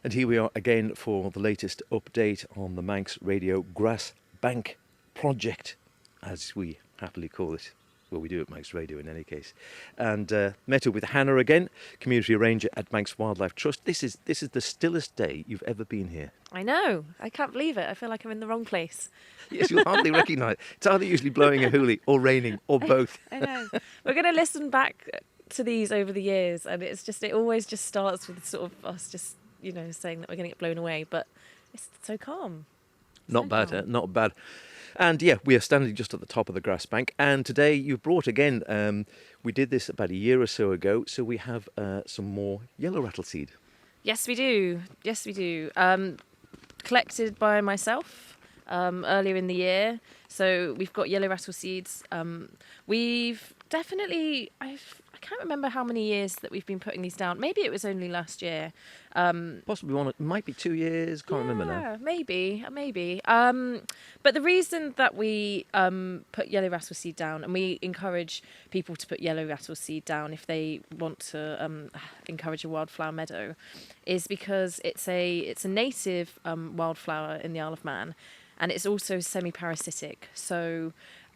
And here we are again for the latest update on the Manx Radio Grass Bank project, as we happily call it. Well, we do at Manx Radio in any case. And met up with Hannah again, Community Ranger at Manx Wildlife Trust. This is the stillest day you've ever been here. I know. I can't believe it. I feel like I'm in the wrong place. Yes, you'll hardly recognise it. It's either usually blowing a hoolie or raining or both. I know. We're going to listen back to these over the years, and it always just starts with sort of us just, saying that we're going to get blown away, but it's so calm. Not bad, not bad. And yeah, we are standing just at the top of the grass bank. And today you've brought again, we did this about a year or so ago, so we have some more yellow rattle seed. Yes, we do. Yes, we do. Collected by myself earlier in the year. So we've got yellow rattle seeds. We've definitely, I can't remember how many years that we've been putting these down. Maybe it was only last year. Possibly one, it might be 2 years, can't remember now. Maybe. But the reason that we put yellow rattle seed down, and we encourage people to put yellow rattle seed down if they want to encourage a wildflower meadow, is because it's a native wildflower in the Isle of Man, and it's also semi-parasitic. So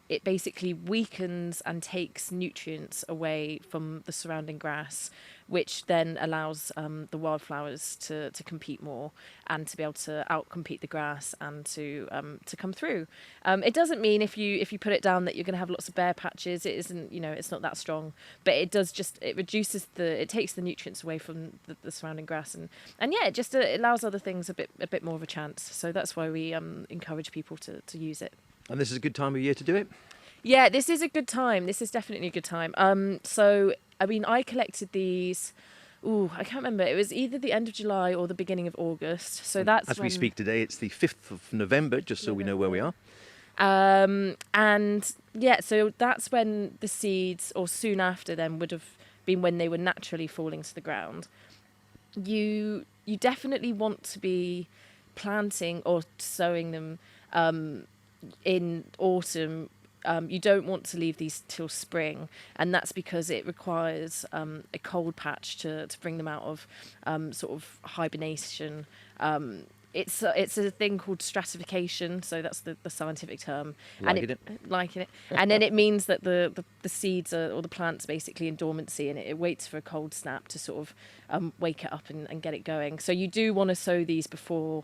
it basically weakens and takes nutrients away from the surrounding grass, which then allows the wildflowers to compete more and to be able to outcompete the grass and to come through. It doesn't mean if you put it down that you're going to have lots of bare patches. It isn't, it's not that strong, but it does it takes the nutrients away from the surrounding grass, and yeah, it allows other things a bit more of a chance. So that's why we encourage people to use it. And this is a good time of year to do it? Yeah, this is a good time. This is definitely a good time. I collected these, I can't remember. It was either the end of July or the beginning of August. So that's as we speak today, it's the 5th of November, just so we know where we are. And yeah, so that's when the seeds, or soon after then, would have been when they were naturally falling to the ground. You definitely want to be planting or sowing them in autumn. You don't want to leave these till spring, and that's because it requires a cold patch to bring them out of sort of hibernation. It's a thing called stratification, so that's the scientific term. Liking it. And then it means that the seeds or the plant's basically in dormancy, and it waits for a cold snap to sort of wake it up and get it going. So you do want to sow these before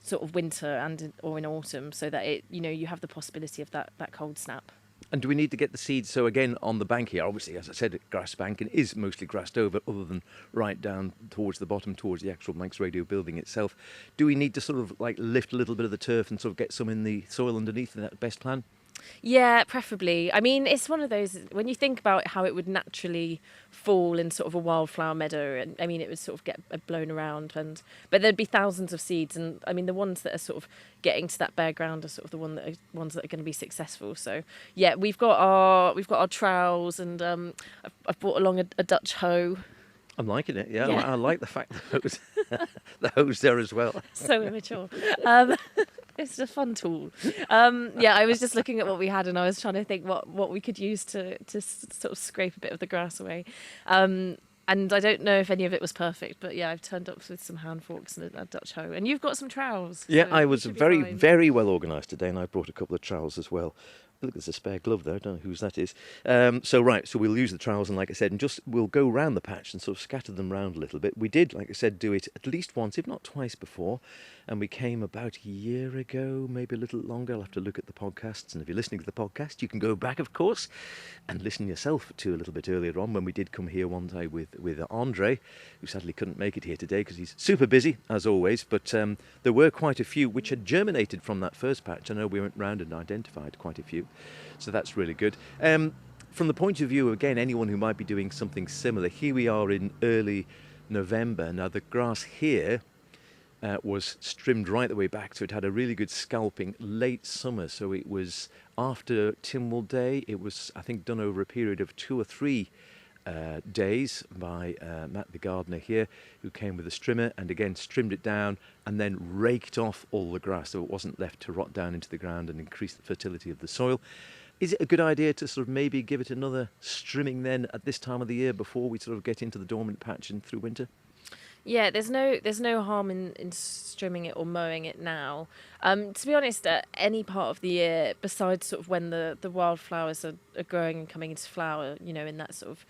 sort of winter or in autumn, so that you have the possibility of that cold snap. And do we need to get the seeds? So again, on the bank here, obviously, as I said, grass bank, and is mostly grassed over, other than right down towards the bottom, towards the actual Manx Radio building itself. Do we need to sort of like lift a little bit of the turf and sort of get some in the soil underneath? Is that the best plan? Yeah, preferably. I mean, it's one of those, when you think about how it would naturally fall in sort of a wildflower meadow, and I mean, it would sort of get blown around, but there'd be thousands of seeds, and I mean, the ones that are sort of getting to that bare ground are sort of the ones that are going to be successful. So yeah, we've got our trowels, and I've brought along a Dutch hoe. I'm liking it, yeah. I like the fact that the hose there as well. So immature. It's a fun tool. I was just looking at what we had, and I was trying to think what we could use to sort of scrape a bit of the grass away. And I don't know if any of it was perfect, but yeah, I've turned up with some hand forks and a Dutch hoe. And you've got some trowels. Yeah, so I was very, very well organised today, and I brought a couple of trowels as well. Look, there's a spare glove there. I don't know whose that is. So we'll use the trowels, and like I said, and we'll go round the patch and sort of scatter them round a little bit. We did, like I said, do it at least once, if not twice before, and we came about a year ago, maybe a little longer. I'll have to look at the podcasts, and if you're listening to the podcast, you can go back, of course, and listen yourself to a little bit earlier on when we did come here one day with Andre, who sadly couldn't make it here today because he's super busy, as always, but there were quite a few which had germinated from that first patch. I know we went round and identified quite a few. So that's really good. From the point of view, again, anyone who might be doing something similar, here we are in early November. Now, the grass here was trimmed right the way back, so it had a really good scalping late summer. So it was after Tynwald Day. It was, I think, done over a period of 2 or 3 days by Matt the gardener here, who came with a strimmer and again trimmed it down and then raked off all the grass so it wasn't left to rot down into the ground and increase the fertility of the soil. Is it a good idea to sort of maybe give it another strimming then at this time of the year before we sort of get into the dormant patch and through winter? Yeah, there's no harm in trimming it or mowing it now. To be honest, at any part of the year, besides sort of when the wildflowers are growing and coming into flower, in that sort of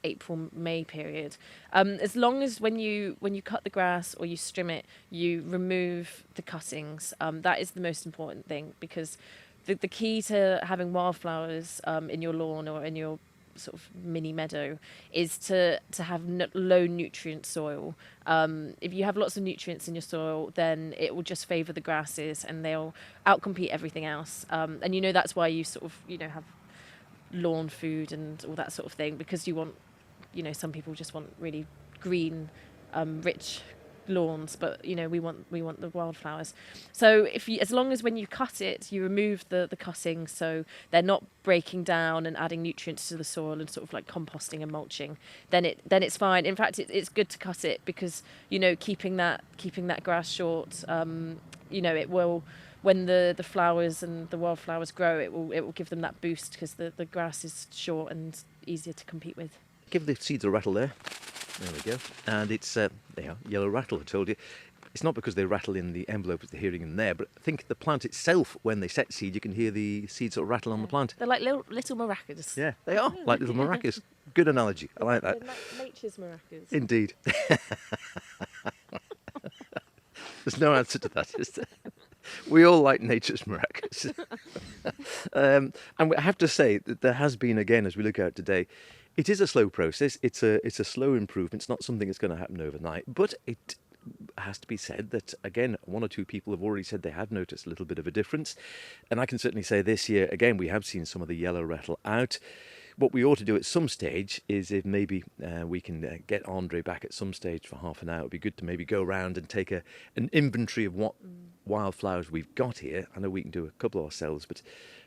April May period, as long as when you cut the grass or you trim it, you remove the cuttings. That is the most important thing, because the key to having wildflowers in your lawn or in your sort of mini meadow is to have low nutrient soil. If you have lots of nutrients in your soil, then it will just favour the grasses and they'll outcompete everything else. And that's why you sort of have lawn food and all that sort of thing, because you want, some people just want really green, rich lawns, but we want the wildflowers. So as long as when you cut it, you remove the cuttings, so they're not breaking down and adding nutrients to the soil and sort of like composting and mulching, then it's fine. In fact, it's good to cut it, because keeping that grass short, it will, when the flowers and the wildflowers grow, it will give them that boost, because the grass is short and easier to compete with. Give the seeds a rattle there. There we go. And it's, they are, yellow rattle, I told you. It's not because they rattle in the envelope as they're hearing in there, but I think the plant itself, when they set seed, you can hear the seeds sort of rattle on the plant. They're like little maracas. Yeah, they are, like little maracas. Good analogy. I like that. Nature's maracas. Indeed. There's no answer to that, is there? We all like nature's maracas. And I have to say that there has been, again, as we look out today, it is a slow process. It's a slow improvement. It's not something that's going to happen overnight. But it has to be said that, again, one or two people have already said they have noticed a little bit of a difference. And I can certainly say this year, again, we have seen some of the yellow rattle out. What we ought to do at some stage is, if maybe we can get Andre back at some stage for half an hour, it would be good to maybe go around and take an inventory of what wildflowers we've got here. I know we can do a couple ourselves, but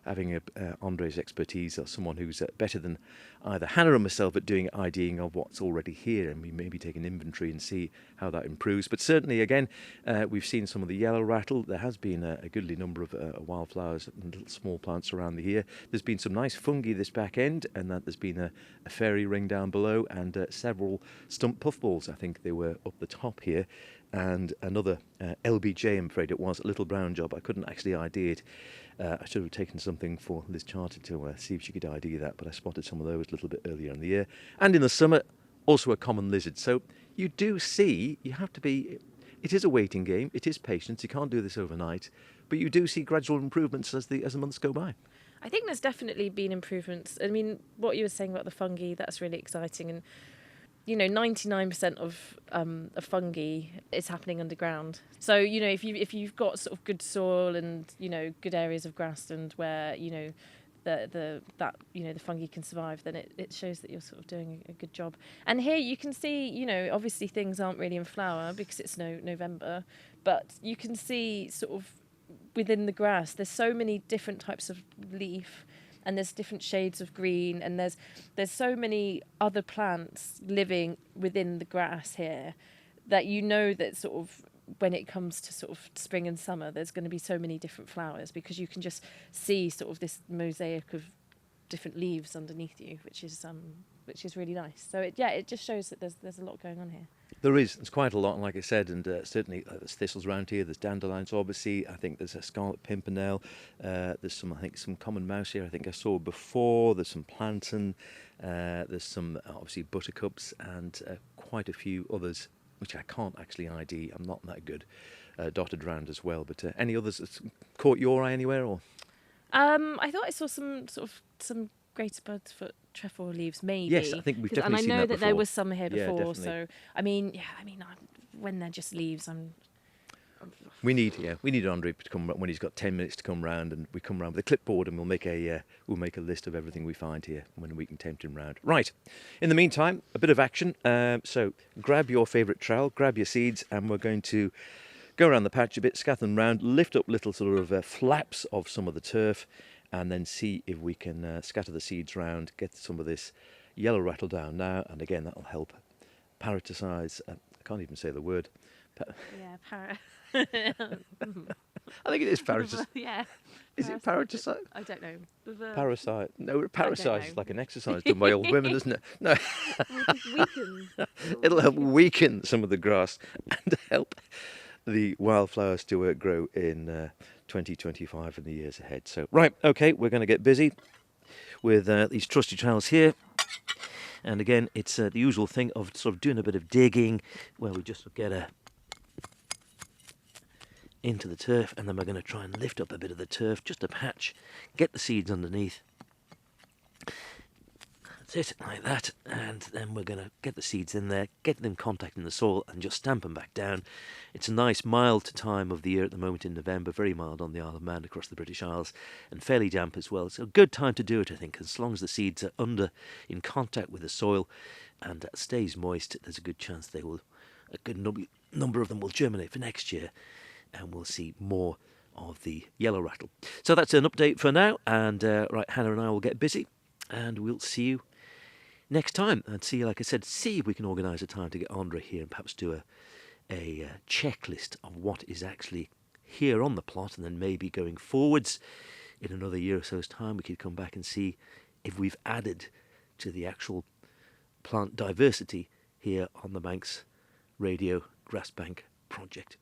having Andre's expertise, or someone who's better than either Hannah or myself at doing IDing of what's already here, and we maybe take an inventory and see how that improves. But certainly, again, we've seen some of the yellow rattle. There has been a goodly number of wildflowers and little small plants around the here. There's been some nice fungi this back end, and that there's been a fairy ring down below, and several stump puffballs. I think they were up the top here. And another LBJ, I'm afraid it was, a little brown job. I couldn't actually ID it. I should have taken something for Liz Charter to see if she could ID that, but I spotted some of those a little bit earlier in the year. And in the summer, also a common lizard. So you do see, you have to be, it is a waiting game, it is patience, you can't do this overnight, but you do see gradual improvements as the months go by. I think there's definitely been improvements. I mean, what you were saying about the fungi, that's really exciting. And 99% of fungi is happening underground. So if you've got sort of good soil and good areas of grassland where the fungi can survive, then it shows that you're sort of doing a good job. And here you can see, obviously things aren't really in flower because it's November, but you can see sort of within the grass there's so many different types of leaf, and there's different shades of green, and there's so many other plants living within the grass here that that sort of when it comes to sort of spring and summer, there's going to be so many different flowers, because you can just see sort of this mosaic of different leaves underneath you, which is really nice. So it just shows that there's a lot going on here. There is. There's quite a lot, and like I said, and certainly there's thistles around here. There's dandelions, obviously. I think there's a scarlet pimpernel. There's some common mouse here. I think I saw before. There's some plantain. There's some obviously buttercups, and quite a few others which I can't actually ID. I'm not that good. Dotted around as well. But any others that's caught your eye anywhere, or? I thought I saw some greater bird's-foot trefoil leaves, maybe. Yes, I think we've definitely seen that before. And I know that there was some here before. Definitely. So when they're just leaves, We need Andre to come when he's got 10 minutes to come round, and we come round with a clipboard, and we'll make a list of everything we find here when we can tempt him round. Right. In the meantime, a bit of action. So grab your favourite trowel, grab your seeds, and we're going to go around the patch a bit, scatter them round, lift up little sort of flaps of some of the turf, and then see if we can scatter the seeds round, get some of this yellow rattle down now, and again that'll help parasitize. I can't even say the word. para. I think it is parasite. Yeah. Is it parasite? I don't know. Parasite. No, parasite is know. like an exercise done by old women, isn't it? No, Weaken. it'll help weaken some of the grass and help the wildflowers to grow in 2025 and the years ahead. So, right, okay, we're going to get busy with these trusty trowels here. And again, it's the usual thing of sort of doing a bit of digging where we just get into the turf, and then we're going to try and lift up a bit of the turf, just a patch, get the seeds underneath. That's it, like that, and then we're going to get the seeds in there, get them contacting the soil, and just stamp them back down. It's a nice mild time of the year at the moment in November, very mild on the Isle of Man across the British Isles, and fairly damp as well. It's a good time to do it, I think, as long as the seeds are in contact with the soil and stays moist. There's a good chance a good number of them will germinate for next year, and we'll see more of the yellow rattle. So that's an update for now, and right, Hannah and I will get busy, and we'll see you next time, and like I said, see if we can organise a time to get Andre here and perhaps do a checklist of what is actually here on the plot, and then maybe going forwards in another year or so's time we could come back and see if we've added to the actual plant diversity here on the Manx Radio Grass Bank project.